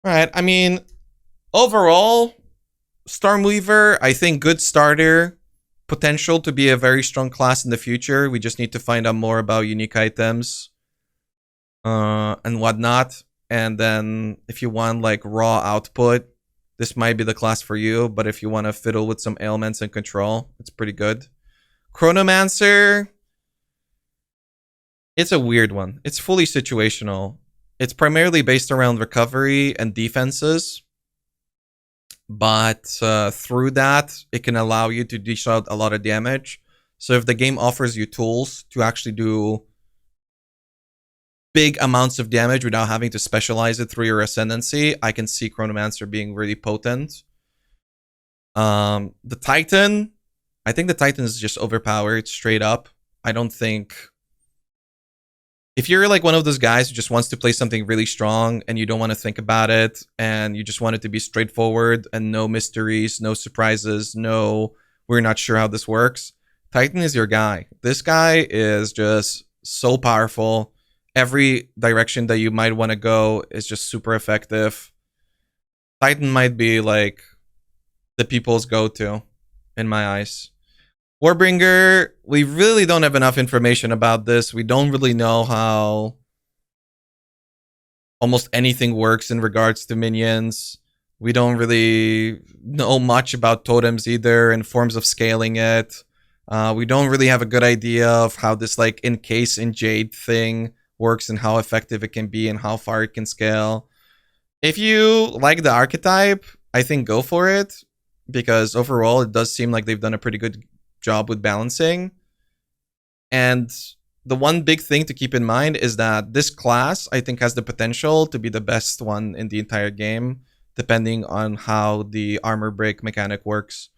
All right. I mean, overall, Stormweaver, I think good starter, potential to be a very strong class in the future. We just need to find out more about unique items and whatnot. And then if you want like raw output, this might be the class for you. But if you want to fiddle with some ailments and control, it's pretty good. Chronomancer, it's a weird one. It's fully situational. It's primarily based around recovery and defenses. But through that, it can allow you to dish out a lot of damage. So if the game offers you tools to actually do big amounts of damage without having to specialize it through your Ascendancy, I can see Chronomancer being really potent. The Titan, I think the Titan is just overpowered straight up. I don't think... If you're like one of those guys who just wants to play something really strong and you don't want to think about it and you just want it to be straightforward and no mysteries, no surprises, no, we're not sure how this works, Titan is your guy. This guy is just so powerful. Every direction that you might want to go is just super effective. Titan might be like the people's go-to in my eyes. Warbringer, we really don't have enough information about this. We don't really know how almost anything works in regards to minions. We don't really know much about totems either and forms of scaling it. We don't really have a good idea of how this like encase in jade thing works and how effective it can be and how far it can scale. If you like the archetype, I think go for it, because overall it does seem like they've done a pretty good job with balancing. And the one big thing to keep in mind is that this class, I think, has the potential to be the best one in the entire game, depending on how the armor break mechanic works.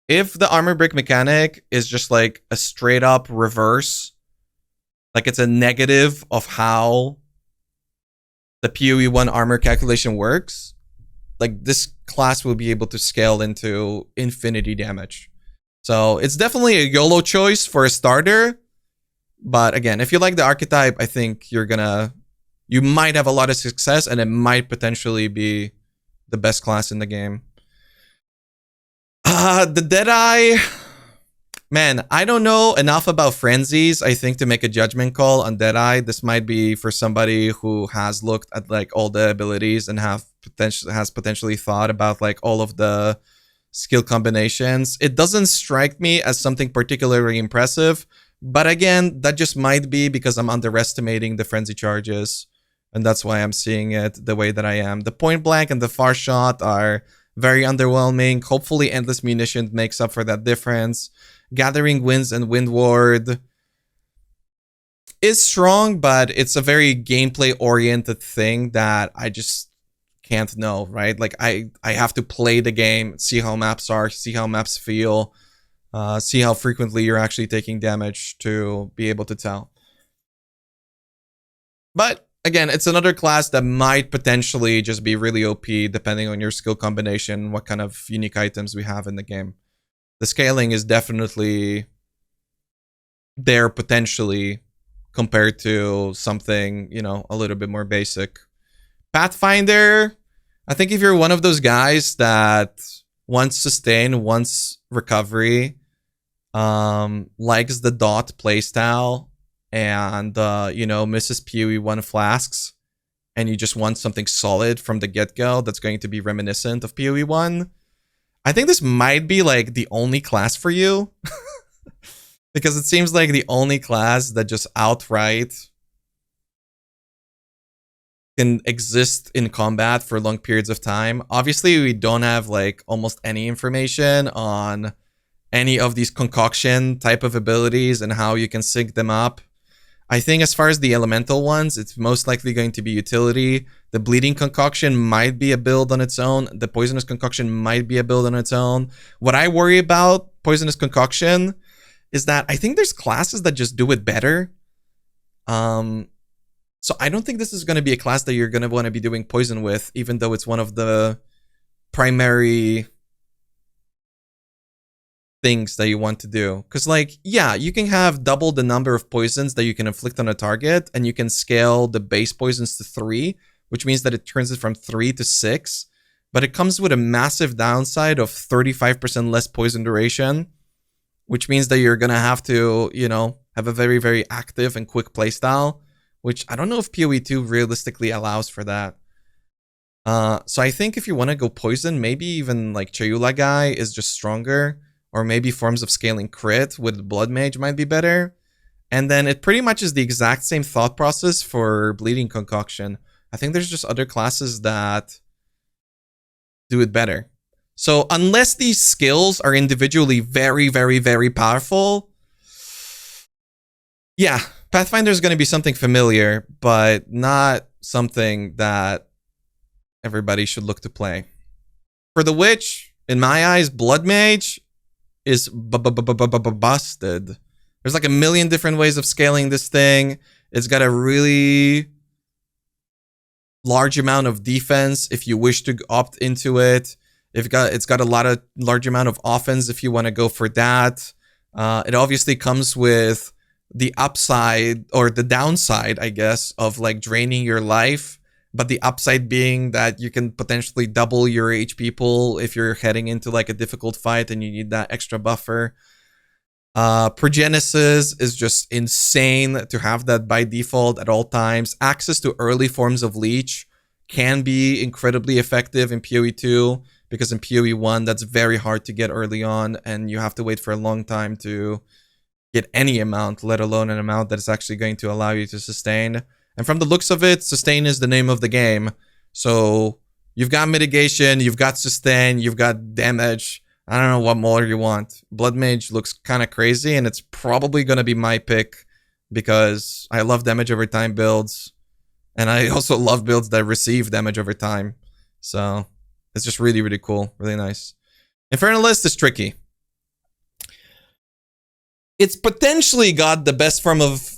If the armor break mechanic is just like a straight up reverse, like it's a negative of how the PoE1 armor calculation works, like this class will be able to scale into infinity damage. So it's definitely a YOLO choice for a starter. But again, if you like the archetype, I think you might have a lot of success and it might potentially be the best class in the game. The Deadeye, man, I don't know enough about frenzies, I think, to make a judgment call on Deadeye. This might be for somebody who has looked at like all the abilities and has potentially thought about like all of the skill combinations. It doesn't strike me as something particularly impressive, but again, that just might be because I'm underestimating the frenzy charges, and that's why I'm seeing it the way that I am. The point blank and the far shot are very underwhelming. Hopefully Endless Munition makes up for that difference. Gathering Winds and Windward is strong, but it's a very gameplay oriented thing that I just can't know, right? Like I have to play the game, see how maps are, see how maps feel, see how frequently you're actually taking damage to be able to tell. But again, it's another class that might potentially just be really OP depending on your skill combination, what kind of unique items we have in the game. The scaling is definitely there potentially compared to something, you know, a little bit more basic. Pathfinder, I think if you're one of those guys that wants sustain, wants recovery, likes the dot playstyle, and you know, misses PoE1 flasks, and you just want something solid from the get-go that's going to be reminiscent of PoE1, I think this might be like the only class for you. Because it seems like the only class that just outright can exist in combat for long periods of time. Obviously, we don't have like almost any information on any of these concoction type of abilities and how you can sync them up. I think as far as the elemental ones, it's most likely going to be utility. The bleeding concoction might be a build on its own. The poisonous concoction might be a build on its own. What I worry about poisonous concoction is that I think there's classes that just do it better. So I don't think this is going to be a class that you're going to want to be doing poison with, even though it's one of the primary things that you want to do. Because like, yeah, you can have double the number of poisons that you can inflict on a target, and you can scale the base poisons to 3, which means that it turns it from 3 to 6. But it comes with a massive downside of 35% less poison duration, which means that you're going to have to, you know, have a very, very active and quick playstyle, which I don't know if PoE2 realistically allows for that. So I think if you want to go poison, maybe even like Chayula guy is just stronger, or maybe forms of scaling crit with Blood Mage might be better. And then it pretty much is the exact same thought process for Bleeding Concoction. I think there's just other classes that do it better. So unless these skills are individually very, very, very powerful, yeah, Pathfinder is going to be something familiar, but not something that everybody should look to play. For the Witch, in my eyes, Blood Mage is busted. There's like a million different ways of scaling this thing. It's got a really large amount of defense if you wish to opt into it. It's got a large amount of offense if you want to go for that. It obviously comes with the upside or the downside, I guess, of like draining your life. But the upside being that you can potentially double your HP pool if you're heading into like a difficult fight and you need that extra buffer. Progenesis is just insane to have that by default at all times. Access to early forms of Leech can be incredibly effective in PoE2, because in PoE1 that's very hard to get early on, and you have to wait for a long time to get any amount, let alone an amount that is actually going to allow you to sustain. And from the looks of it, sustain is the name of the game. So you've got mitigation, you've got sustain, you've got damage. I don't know what more you want. Blood Mage looks kind of crazy, and it's probably going to be my pick because I love damage over time builds. And I also love builds that receive damage over time. So it's just really, really cool. Really nice. Infernalist is tricky. It's potentially got the best form of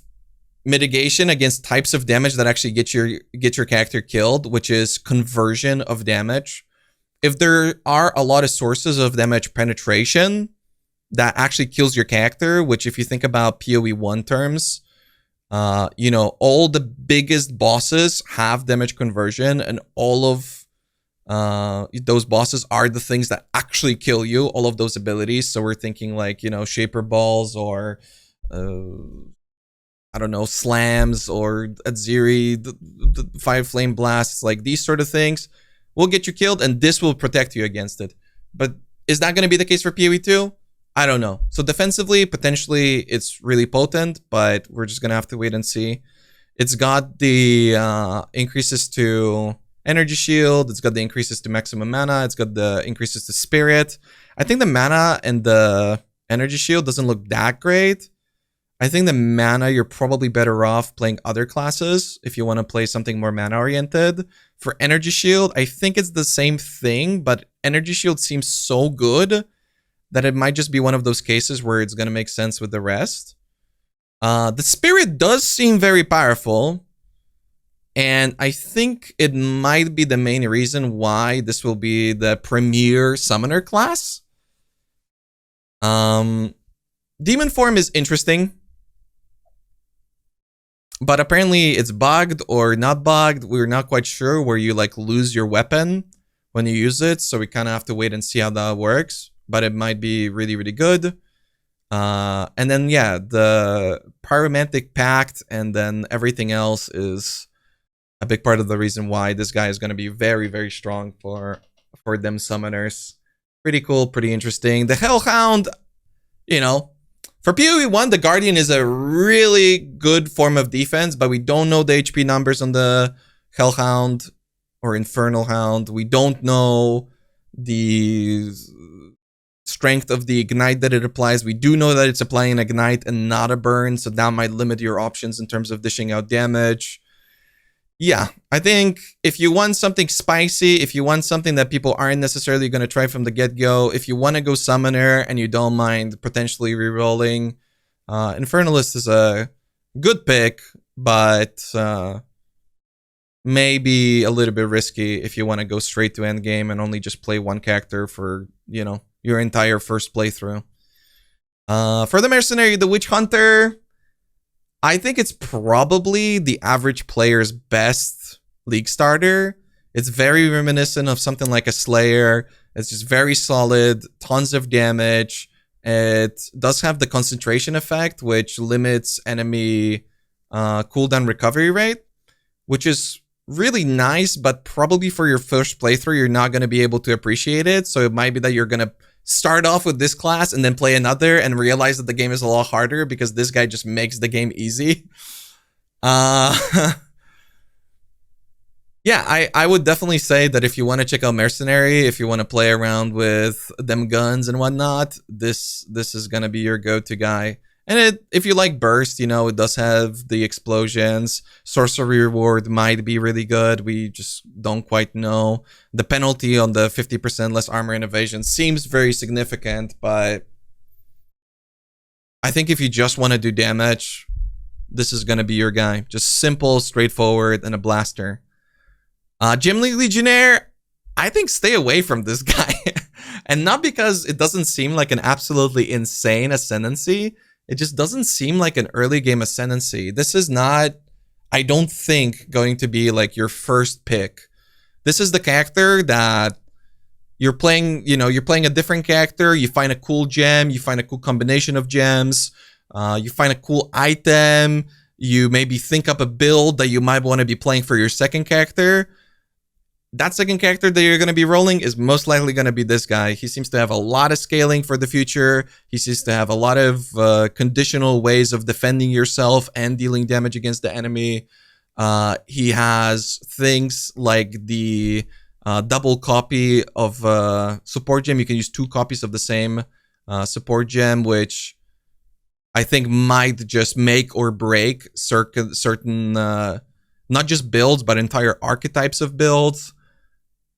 mitigation against types of damage that actually get your character killed, which is conversion of damage. If there are a lot of sources of damage penetration that actually kills your character, which if you think about PoE1 terms, you know, all the biggest bosses have damage conversion, and all of those bosses are the things that actually kill you, all of those abilities. So we're thinking like, you know, Shaper Balls or I don't know, Slams or Adziri, the Five Flame Blasts, like these sort of things will get you killed, and this will protect you against it. But is that going to be the case for PoE2? I don't know. So defensively, potentially it's really potent, but we're just going to have to wait and see. It's got the increases to Energy Shield. It's got the increases to maximum mana. It's got the increases to Spirit. I think the mana and the Energy Shield doesn't look that great. I think the mana, you're probably better off playing other classes if you want to play something more mana-oriented. For Energy Shield, I think it's the same thing, but Energy Shield seems so good that it might just be one of those cases where it's going to make sense with the rest. The Spirit does seem very powerful, and I think it might be the main reason why this will be the premier summoner class. Demon Form is interesting, but apparently it's bugged or not bugged. We're not quite sure, where you like lose your weapon when you use it. So we kind of have to wait and see how that works, but it might be really, really good. And then, yeah, the Pyromantic Pact and then everything else is a big part of the reason why this guy is going to be very, very strong for them summoners. Pretty cool, pretty interesting. The Hellhound, you know, for PoE1, the Guardian is a really good form of defense, but we don't know the HP numbers on the Hellhound or Infernal Hound. We don't know the strength of the Ignite that it applies. We do know that it's applying an Ignite and not a burn, so that might limit your options in terms of dishing out damage. Yeah, I think if you want something spicy, if you want something that people aren't necessarily going to try from the get-go, if you want to go Summoner and you don't mind potentially rerolling, Infernalist is a good pick, but maybe a little bit risky if you want to go straight to endgame and only just play one character for, you know, your entire first playthrough. For the Mercenary, the Witchunter, I think it's probably the average player's best League starter. It's very reminiscent of something like a Slayer. It's just very solid, tons of damage. It does have the concentration effect, which limits enemy cooldown recovery rate, which is really nice, but probably for your first playthrough, you're not going to be able to appreciate it. So it might be that you're going to start off with this class and then play another and realize that the game is a lot harder because this guy just makes the game easy. Yeah, I would definitely say that if you want to check out Mercenary, if you want to play around with them guns and whatnot, this is going to be your go-to guy. And if you like Burst, you know, it does have the explosions. Sorcery Reward might be really good. We just don't quite know. The penalty on the 50% less armor and evasion seems very significant, but I think if you just want to do damage, this is going to be your guy. Just simple, straightforward, and a blaster. Gemling Legionnaire, I think stay away from this guy. And not because it doesn't seem like an absolutely insane ascendancy. It just doesn't seem like an early game ascendancy. This is not, I don't think, going to be like your first pick. This is the character that you're playing, you know, you're playing a different character, you find a cool gem, you find a cool combination of gems, you find a cool item, you maybe think up a build that you might want to be playing for your second character. That second character that you're going to be rolling is most likely going to be this guy. He seems to have a lot of scaling for the future. He seems to have a lot of conditional ways of defending yourself and dealing damage against the enemy. He has things like the double copy of support gem. You can use 2 copies of the same support gem, which I think might just make or break certain not just builds, but entire archetypes of builds.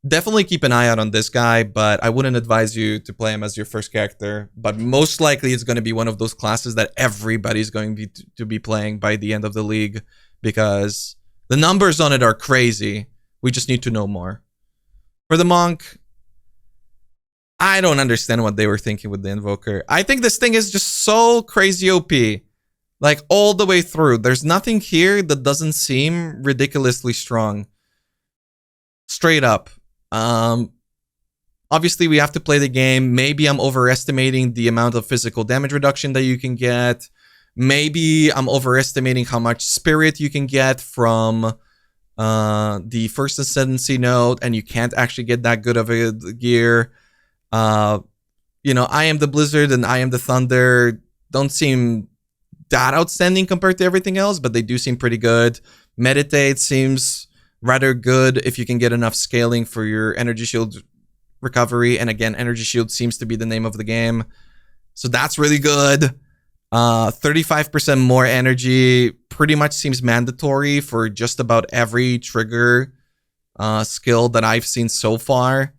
Definitely keep an eye out on this guy, but I wouldn't advise you to play him as your first character. But most likely it's going to be one of those classes that everybody's going to be playing by the end of the league, because the numbers on it are crazy. We just need to know more. For the Monk, I don't understand what they were thinking with the Invoker. I think this thing is just so crazy OP. Like, all the way through. There's nothing here that doesn't seem ridiculously strong. Straight up. Obviously, we have to play the game. Maybe I'm overestimating the amount of physical damage reduction that you can get. Maybe I'm overestimating how much spirit you can get from the first ascendancy node, and you can't actually get that good of a gear. You know, I am the Blizzard and I am the Thunder don't seem that outstanding compared to everything else, but they do seem pretty good. Meditate seems rather good if you can get enough scaling for your energy shield recovery. And again, energy shield seems to be the name of the game. So that's really good. 35% more energy pretty much seems mandatory for just about every trigger skill that I've seen so far.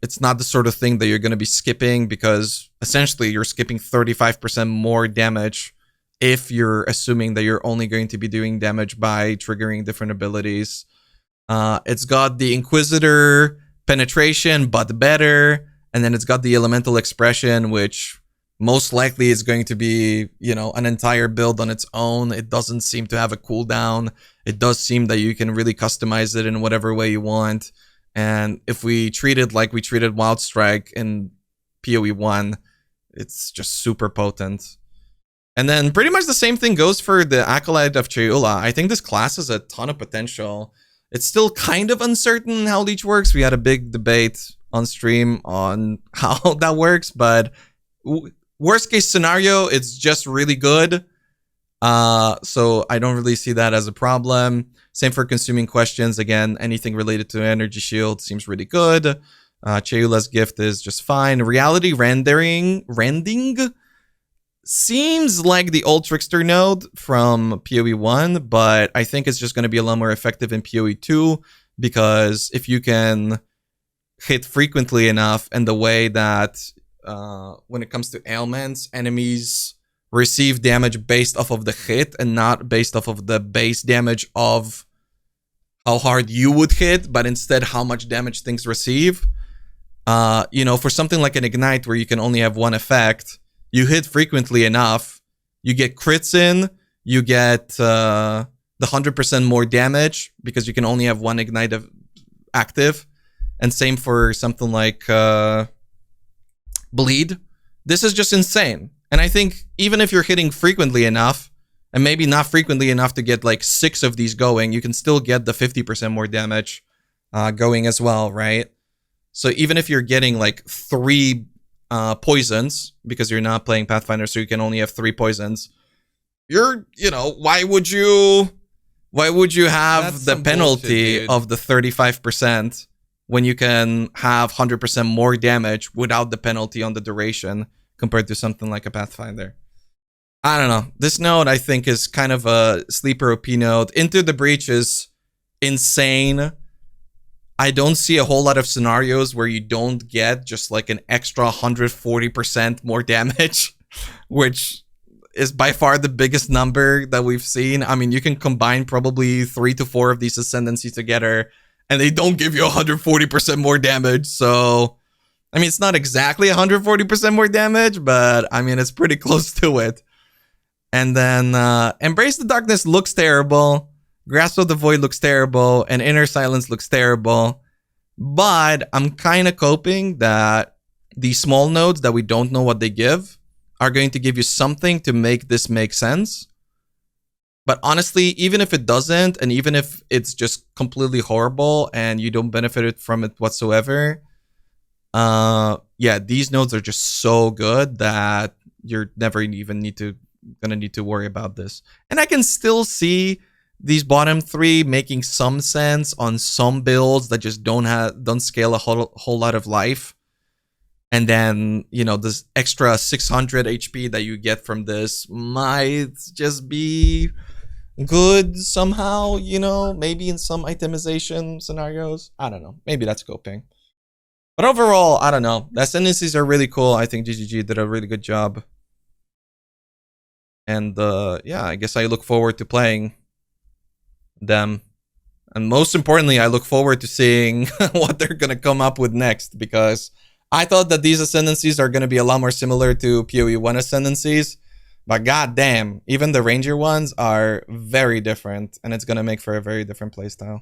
It's not the sort of thing that you're going to be skipping, because essentially you're skipping 35% more damage if you're assuming that you're only going to be doing damage by triggering different abilities. It's got the Inquisitor penetration, but better. And then it's got the Elemental Expression, which most likely is going to be, you know, an entire build on its own. It doesn't seem to have a cooldown. It does seem that you can really customize it in whatever way you want. And if we treat it like we treated Wild Strike in PoE1, it's just super potent. And then pretty much the same thing goes for the Acolyte of Chayula. I think this class has a ton of potential. It's still kind of uncertain how Leech works. We had a big debate on stream on how that works, but worst case scenario, it's just really good. So I don't really see that as a problem. Same for Consuming Questions. Again, anything related to Energy Shield seems really good. Chayula's Gift is just fine. Reality Rending seems like the old Trickster node from PoE1, but I think it's just going to be a lot more effective in PoE2, because if you can hit frequently enough, and the way that when it comes to ailments, enemies receive damage based off of the hit and not based off of the base damage of how hard you would hit, but instead how much damage things receive. You know, for something like an Ignite where you can only have one effect, you hit frequently enough, you get crits in, you get the 100% more damage because you can only have one ignite active. And same for something like Bleed. This is just insane. And I think even if you're hitting frequently enough, and maybe not frequently enough to get like 6 of these going, you can still get the 50% more damage going as well, right? So even if you're getting like 3 poisons, because you're not playing Pathfinder, so you can only have 3 poisons, why would you have the penalty of the 35% when you can have 100% more damage without the penalty on the duration compared to something like a Pathfinder? I don't know. This node, I think, is kind of a sleeper OP node. Into the Breach is insane. I don't see a whole lot of scenarios where you don't get just like an extra 140% more damage, which is by far the biggest number that we've seen. I mean, you can combine probably 3 to 4 of these Ascendancies together, and they don't give you 140% more damage. So, I mean, it's not exactly 140% more damage, but I mean, it's pretty close to it. And then Embrace the Darkness looks terrible. Grasp of the Void looks terrible. And Inner Silence looks terrible. But I'm kind of coping that these small nodes that we don't know what they give are going to give you something to make this make sense. But honestly, even if it doesn't, and even if it's just completely horrible and you don't benefit from it whatsoever, yeah, these nodes are just so good that you're never even gonna need to worry about this. And I can still see these bottom 3 making some sense on some builds that just don't scale a whole lot of life. And then, this extra 600 HP that you get from this might just be good somehow, maybe in some itemization scenarios. I don't know. Maybe that's coping. But overall, I don't know. The Ascendancies are really cool. I think GGG did a really good job. And yeah, I guess I look forward to playing them. And most importantly, I look forward to seeing what they're going to come up with next, because I thought that these Ascendancies are going to be a lot more similar to PoE1 Ascendancies. But goddamn, even the Ranger ones are very different, and it's going to make for a very different playstyle.